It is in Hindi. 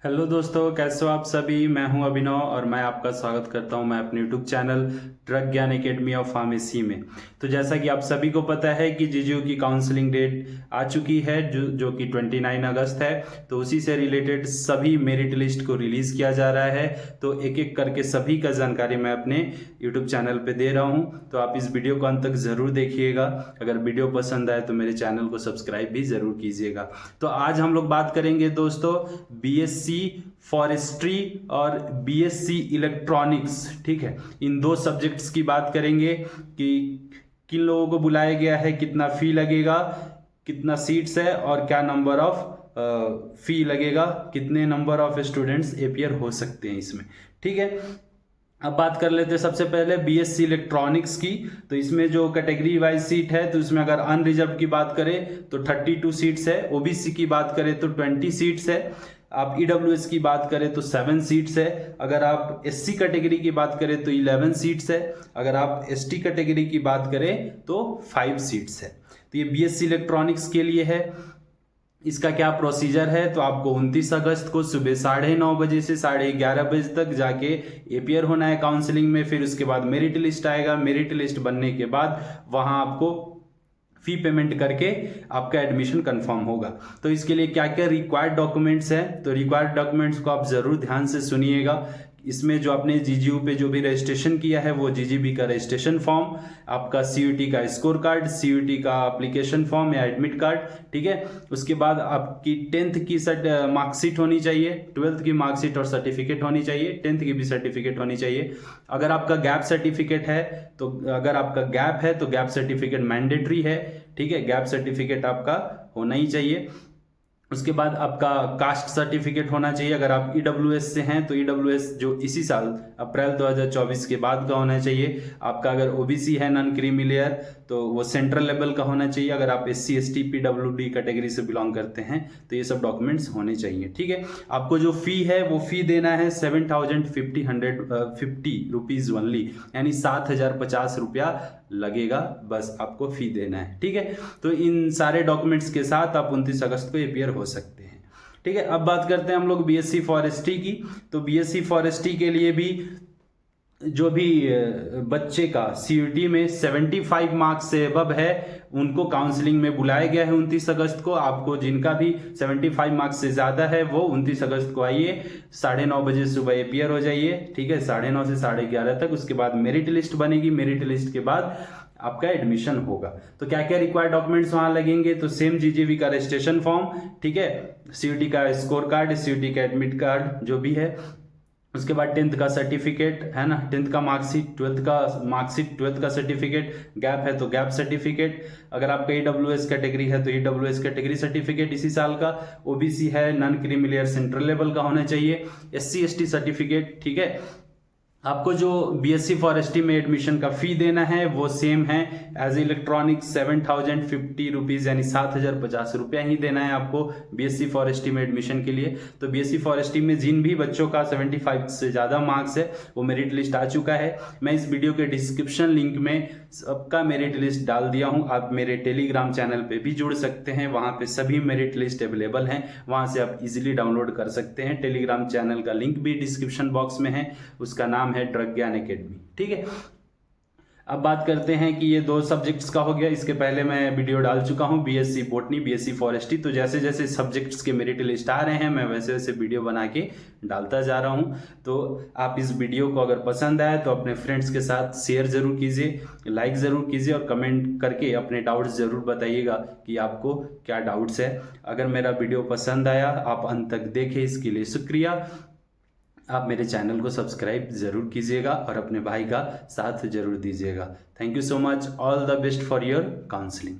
हेलो दोस्तों, कैसे हो आप सभी। मैं हूं अभिनव और मैं आपका स्वागत करता हूं मैं अपने यूट्यूब चैनल ड्रग ज्ञान एकेडमी ऑफ फार्मेसी में। तो जैसा कि आप सभी को पता है कि जीजीयू की काउंसलिंग डेट आ चुकी है जो कि 29 अगस्त है। तो उसी से रिलेटेड सभी मेरिट लिस्ट को रिलीज़ किया जा रहा है। तो एक एक करके सभी का जानकारी मैं अपने यूट्यूब चैनल पे दे रहा हूं। तो आप इस वीडियो को अंत तक ज़रूर देखिएगा। अगर वीडियो पसंद आए तो मेरे चैनल को सब्सक्राइब भी ज़रूर कीजिएगा। तो आज हम लोग बात करेंगे दोस्तों बीएससी फॉरेस्ट्री और बीएससी इलेक्ट्रॉनिक्स, ठीक है। इन दो सब्जेक्ट्स की बात करेंगे कि किन लोगों को बुलाया गया है, कितना फी लगेगा, कितना सीट्स है और क्या नंबर ऑफ फी लगेगा, कितने नंबर ऑफ स्टूडेंट्स अपीयर हो सकते हैं इसमें, ठीक है। अब बात कर लेते हैं सबसे पहले बीएससी इलेक्ट्रॉनिक्स की। तो इसमें जो कैटेगरी वाइज सीट है, तो इसमें अगर अनरिजर्व की बात करें तो 32 सीट्स है, ओबीसी की बात करें तो 20 सीट्स है, आप ईडब्ल्यूएस की बात करें तो 7 सीट्स है, अगर आप एससी कैटेगरी की बात करें तो 11 सीट्स है, अगर आप एसटी कैटेगरी की बात करें तो 5 सीट्स है। तो ये बीएससी इलेक्ट्रॉनिक्स के लिए है। इसका क्या प्रोसीजर है, तो आपको 29 अगस्त को सुबह 9:30 बजे से 11:30 बजे तक जाके एपियर होना है काउंसलिंग में। फिर उसके बाद मेरिट लिस्ट आएगा। मेरिट लिस्ट बनने के बाद वहां आपको फी पेमेंट करके आपका एडमिशन कंफर्म होगा। तो इसके लिए क्या क्या रिक्वायर्ड डॉक्यूमेंट्स हैं, तो रिक्वायर्ड डॉक्यूमेंट्स को आप जरूर ध्यान से सुनिएगा। इसमें जो आपने जीजीयू पे जो भी रजिस्ट्रेशन किया है वो जीजीबी का रजिस्ट्रेशन फॉर्म, आपका सीयूटी का स्कोर कार्ड, सीयूटी का एप्लीकेशन फॉर्म या एडमिट कार्ड, ठीक है। उसके बाद आपकी 10th की मार्कशीट होनी चाहिए, 12th की मार्कशीट और सर्टिफिकेट होनी चाहिए, 10th की भी सर्टिफिकेट होनी चाहिए। अगर आपका गैप सर्टिफिकेट है तो अगर आपका गैप है तो गैप सर्टिफिकेट मैंडेटरी है, ठीक है। गैप सर्टिफिकेट आपका होना ही चाहिए। उसके बाद आपका कास्ट सर्टिफिकेट होना चाहिए। अगर आप ईडब्ल्यूएस से हैं तो ईडब्ल्यूएस जो इसी साल अप्रैल 2024 के बाद का होना चाहिए। आपका अगर ओबीसी है नॉन क्रीमी लेयर तो वो सेंट्रल लेवल का होना चाहिए। अगर आप एससी एसटी पीडब्ल्यूडी कैटेगरी से बिलोंग करते हैं तो ये सब डॉक्यूमेंट्स होने चाहिए, ठीक है। आपको जो फी है वो फी देना है 7,050 रुपीज ओनली, यानी 7,050 रुपया लगेगा, बस आपको फी देना है, ठीक है। तो इन सारे डॉक्यूमेंट्स के साथ आप 29 अगस्त को एपियर हो सकते हैं, ठीक है। अब बात करते हैं हम लोग बीएससी फॉरेस्ट्री की। तो बीएससी फॉरेस्ट्री के लिए भी जो भी बच्चे का सीयूटी में 75 मार्क्स से अबव है उनको काउंसलिंग में बुलाया गया है 29 अगस्त को। आपको जिनका भी 75 मार्क्स से ज़्यादा है वो 29 अगस्त को आइए, 9:30 बजे सुबह एपियर हो जाइए, ठीक है, 9:30 से 11:30 तक। उसके बाद मेरिट लिस्ट बनेगी, मेरिट लिस्ट के बाद आपका एडमिशन होगा। तो क्या क्या रिक्वायर्ड डॉक्यूमेंट्स वहां लगेंगे, तो सेम जीजीबी का रजिस्ट्रेशन फॉर्म, ठीक है, सीयूटी का स्कोर कार्ड, सीयूटी का एडमिट कार्ड जो भी है। उसके बाद 10th का सर्टिफिकेट है ना, 10th का मार्कशीट, 12th का मार्कशीट, 12th का सर्टिफिकेट, गैप है तो गैप सर्टिफिकेट, अगर आपका ईडब्ल्यूएस कैटेगरी है तो ईडब्ल्यूएस कैटेगरी सर्टिफिकेट इसी साल का, ओबीसी है non creamy layer central level का होना चाहिए, एससी एसटी सर्टिफिकेट, ठीक है। आपको जो बीएससी फॉरेस्ट्री में एडमिशन का फी देना है वो सेम है एज इलेक्ट्रॉनिक्स 7,050 रुपीज़, यानी 7,050 रुपया ही देना है आपको बीएससी फॉरेस्ट्री में एडमिशन के लिए। तो बीएससी फॉरेस्ट्री में जिन भी बच्चों का 75 से ज़्यादा मार्क्स है वो मेरिट लिस्ट आ चुका है। मैं इस वीडियो के डिस्क्रिप्शन लिंक में सबका मेरिट लिस्ट डाल दिया हूँ। आप मेरे टेलीग्राम चैनल पे भी जुड़ सकते हैं, वहाँ पे सभी मेरिट लिस्ट अवेलेबल हैं, वहाँ से आप इजीली डाउनलोड कर सकते हैं। टेलीग्राम चैनल का लिंक भी डिस्क्रिप्शन बॉक्स में है, उसका नाम है ड्रग ज्ञान एकेडमी, ठीक है। अब बात करते हैं कि ये दो सब्जेक्ट्स का हो गया। इसके पहले मैं वीडियो डाल चुका हूँ बीएससी बॉटनी, बीएससी फॉरेस्ट्री। तो जैसे जैसे सब्जेक्ट्स के मेरिट लिस्ट आ रहे हैं मैं वैसे वैसे वीडियो बना के डालता जा रहा हूँ। तो आप इस वीडियो को अगर पसंद आए तो अपने फ्रेंड्स के साथ शेयर जरूर कीजिए, लाइक ज़रूर कीजिए और कमेंट करके अपने डाउट्स ज़रूर बताइएगा कि आपको क्या डाउट्स है। अगर मेरा वीडियो पसंद आया, आप अंत तक देखें, इसके लिए शुक्रिया। आप मेरे चैनल को सब्सक्राइब ज़रूर कीजिएगा और अपने भाई का साथ ज़रूर दीजिएगा। Thank you so much. All the best for your counselling.